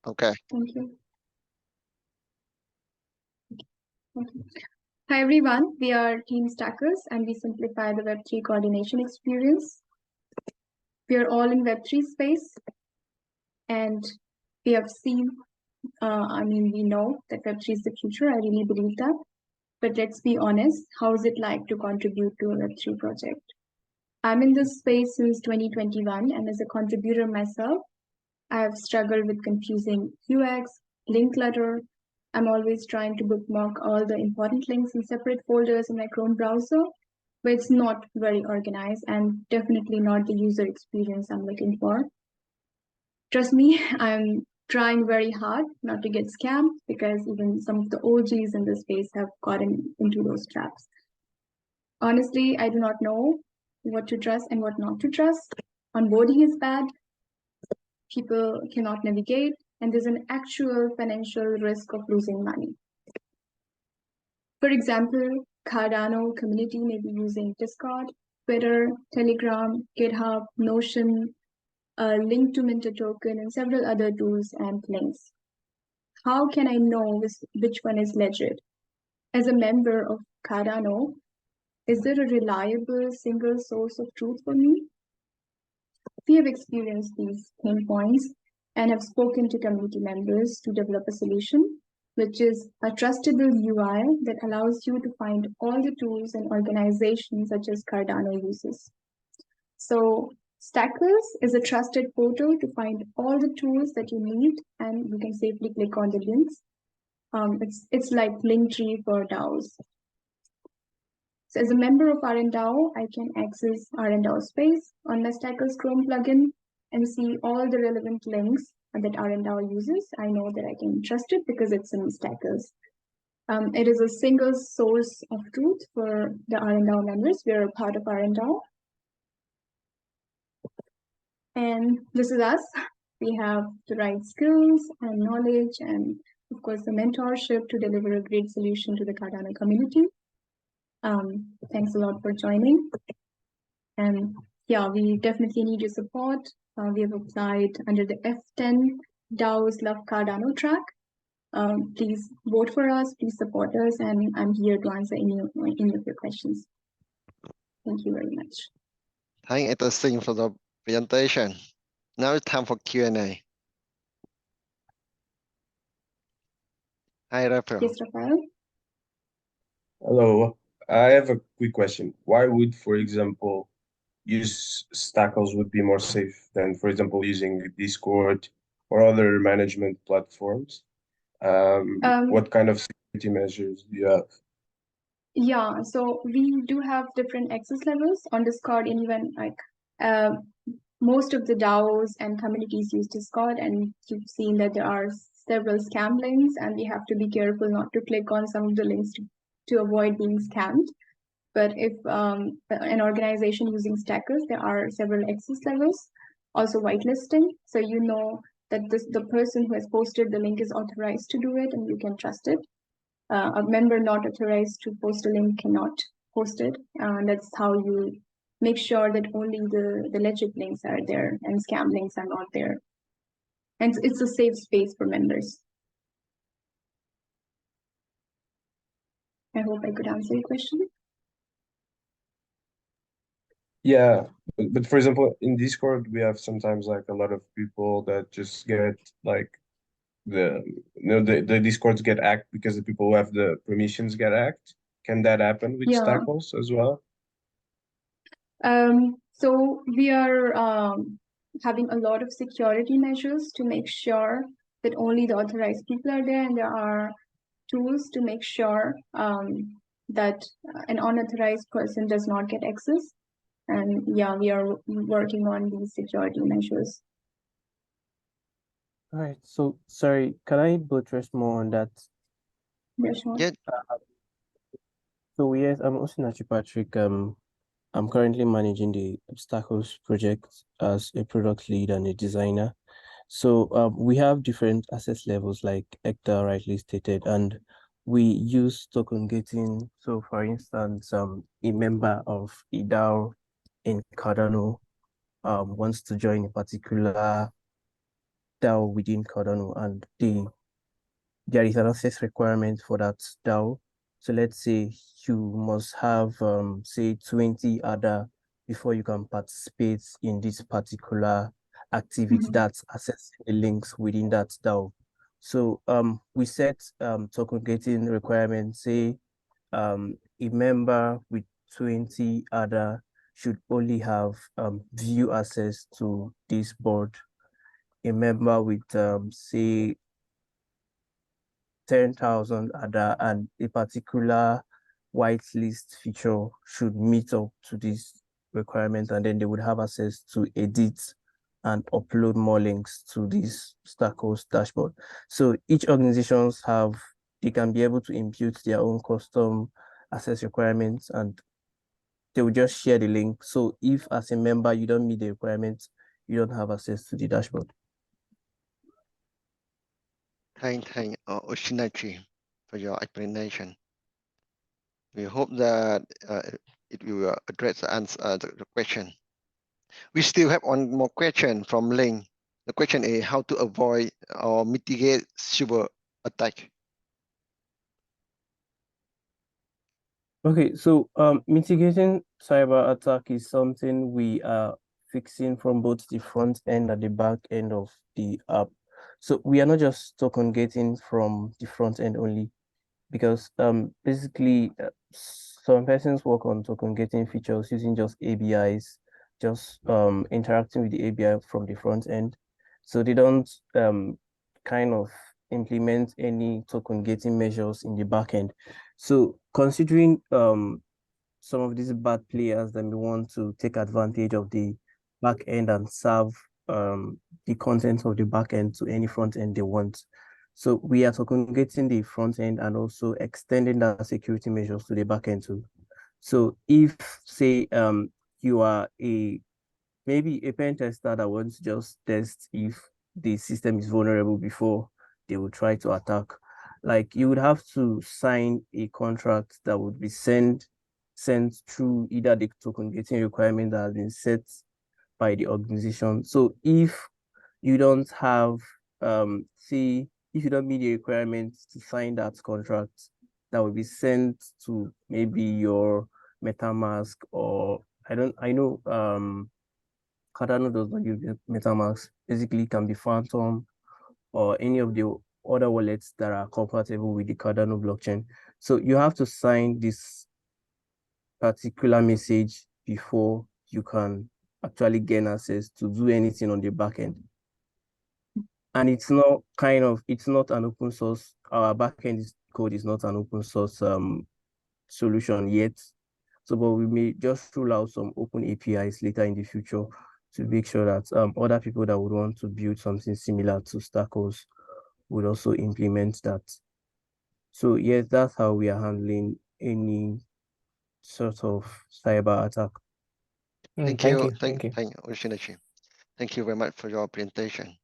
Okay. Thank you. Okay. Hi, everyone. We are Team Stackles, and we simplify the Web3 coordination experience. We are all in Web3 space, and we have seen, we know that Web3 is the future. I really believe that. But let's be honest, how is it like to contribute to a Web3 project? I'm in this space since 2021, and as a contributor myself, I have struggled with confusing UX, link clutter. I'm always trying to bookmark all the important links in separate folders in my Chrome browser, but it's not very organized and definitely not the user experience I'm looking for. Trust me, I'm trying very hard not to get scammed because even some of the OGs in this space have gotten into those traps. Honestly, I do not know what to trust and what not to trust. Onboarding is bad. People cannot navigate, and there's an actual financial risk of losing money. For example, Cardano community may be using Discord, Twitter, Telegram, GitHub, Notion, a link to mint a token, and several other tools and links. How can I know which one is legit? As a member of Cardano, is there a reliable single source of truth for me? We have experienced these pain points and have spoken to community members to develop a solution, which is a trustable UI that allows you to find all the tools and organizations such as Cardano uses. So Stackles is a trusted portal to find all the tools that you need, and you can safely click on the links. It's like Linktree for DAOs. So as a member of RNDAO, I can access RNDAO space on my Stackles Chrome plugin and see all the relevant links that RNDAO uses. I know that I can trust it because it's in Stackles. It is a single source of truth for the RNDAO members. We are a part of RNDAO. And this is us. We have the right skills and knowledge and, of course, the mentorship to deliver a great solution to the Cardano community. Thanks a lot for joining. And yeah, we definitely need your support. We have applied under the F10 DAOs Love Cardano track. Please vote for us, please support us, and I'm here to answer any of your questions. Thank you very much. Thank interesting for the presentation. Now it's time for Q&A. Hi, Rafael. Yes, Rafael. Hello, I have a quick question. Why would, for example, use Stackles would be more safe than, for example, using Discord or other management platforms? What kind of security measures do you have? Yeah, so we do have different access levels on Discord, and even like most of the DAOs and communities use Discord, and you've seen that there are several scam links, and we have to be careful not to click on some of the links to avoid being scammed. But if an organization using Stackles, there are several access levels, also whitelisting. So you know that the person who has posted the link is authorized to do it, and you can trust it. A member not authorized to post a link cannot post it. That's how you make sure that only the legit links are there and scam links are not there. And it's a safe space for members. I hope I could answer your question. Yeah, but for example, in Discord, we have sometimes like a lot of people that just get like the Discords get hacked because the people who have the permissions get hacked. Can that happen with Stackles as well? So we are having a lot of security measures to make sure that only the authorized people are there, and there are tools to make sure that an unauthorized person does not get access. And yeah, we are working on these security measures. All right. So sorry, can I buttress more on that? Yeah, sure. Yeah. So yes, I'm Osinachi Patrick. I'm currently managing the Stackles project as a product lead and a designer. So we have different access levels, like Hector rightly stated, and we use token gating. So for instance, a member of a DAO in Cardano wants to join a particular DAO within Cardano, and there is an access requirement for that DAO. So let's say you must have say 20 other before you can participate in this particular activity that's accessing the links within that DAO. So we set token gating requirements, say a member with 20 other should only have view access to this board. A member with say 10,000 other and a particular whitelist feature should meet up to this requirement, and then they would have access to edit and upload more links to this Stackles dashboard. So each organizations they can be able to impute their own custom access requirements, and they will just share the link. So if as a member you don't meet the requirements, you don't have access to the dashboard. Thank Oshinachi for your explanation. We hope that it will address the question. We still have one more question from Ling. The question is how to avoid or mitigate cyber attack. Okay, so mitigating cyber attack is something we are fixing from both the front end and the back end of the app. So we are not just token gating from the front end only, because basically some persons work on token gating features using just ABIs, just interacting with the ABI from the front end. So they don't kind of implement any token gating measures in the back end. So considering some of these bad players that may want to take advantage of the back end and serve the content of the back end to any front end they want. So we are token gating the front end and also extending the security measures to the back end too. So if say you are maybe a pen tester that wants to just test if the system is vulnerable before they will try to attack, like you would have to sign a contract that would be sent through either the token gating requirement that has been set by the organization. So if you don't have if you don't meet the requirements to sign that contract, that will be sent to maybe your MetaMask, or I know Cardano does not use MetaMask. Basically, it can be Phantom or any of the other wallets that are compatible with the Cardano blockchain. So you have to sign this particular message before you can actually gain access to do anything on the back end. And it's not an open source. Our backend code is not an open source solution yet. So, but we may just roll out some open APIs later in the future to make sure that other people that would want to build something similar to Stackles would also implement that. So yes, that's how we are handling any sort of cyber attack. Thank you, Oshinachi. Thank you very much for your presentation.